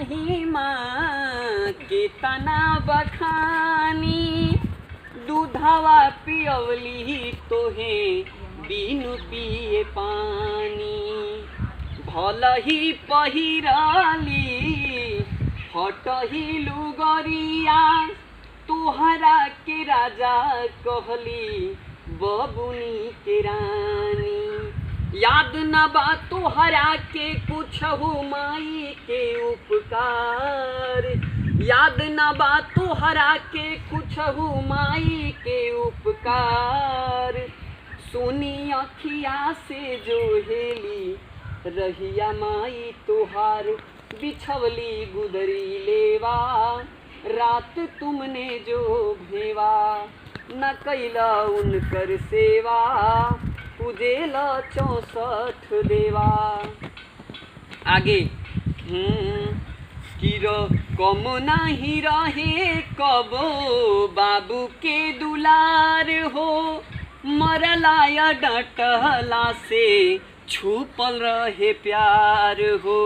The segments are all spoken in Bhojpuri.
महिमा केतना बखानी, दूधवा पियवली तोहे बिनु पिए पानी। भल ही पहिरली हटही लुगरिया, तोहरा के राजा कहली बबुनी के रानी। याद न बा तोहरा के कुछहु माई के उपकार, याद न बा तोहरा के कुछहु माई के उपकार। सुनी अखिया से जो हेली रहिया माई तोहार, बिछवली गुदरी लेवा रात तुमने जो भेवा। न कैला उनकर सेवा पूजेला 64 देवा। आगे किरो कम नाही रहे कबो बाबू के दुलार हो, मरलाया डटला से छुपल रहे प्यार हो।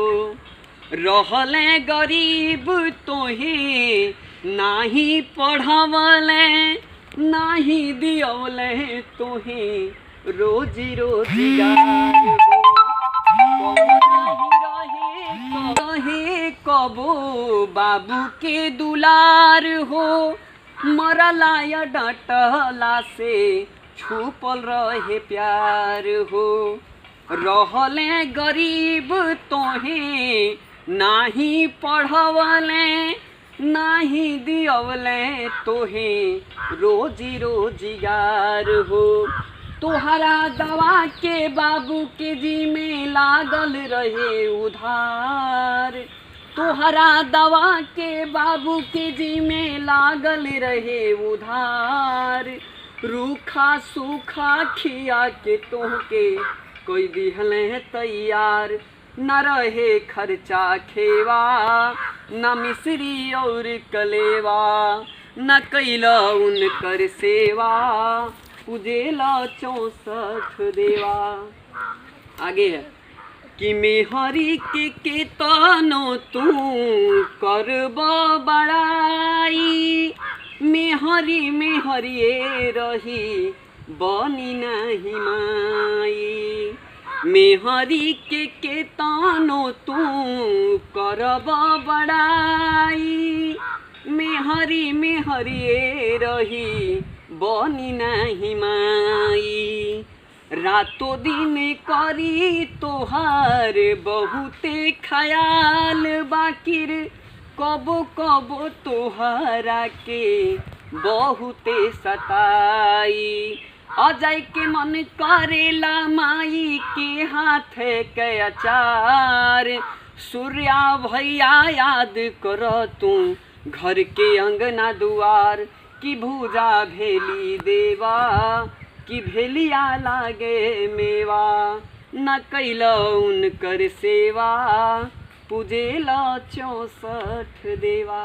रहले गरीब तोहे नाही पढ़वले, नाही दियवले तोहे रोजी रोजगार हो। रहे कबो बाबू के दुलार हो, मरलाया डटला से छुपल रहे प्यार हो। रहले गरीब तोहे नाही पढ़वले, नाही दियवले तोहे रोजी रोजगार हो। तोहरा दवा के बाबू के जी में लागल रहे उधार, तोहरा दवा के बाबू के जी में लागल रहे उधार। रूखा सूखा खिया के तोहके कोई दिहले तैयार, न रहे खर्चा खेवा न मिश्री और कलेवा। न कैला उनकर सेवा पूजेला 64 देवा। आगे है कि मेहरी के तनो तू करब बड़ाई, मेहरी मेहरिए रही बनी नहीं माई। मेहरी के तनो तू करब बड़ाई, मेहरी मेहरिए रही बनी नहीं माई। रातों दिन करी तोहार बहुते ख्याल, बाकिर कबो कबो तोहरा के बहुते सताई। अजय के मन करेला माई के हाथ के अचार। सूर्या भैया याद कर तू घर के अंगना दुआर, कि भूजा भेली देवा कि भेलिया लागे मेवा। न कैला उनकर सेवा पूजेला 64 देवा।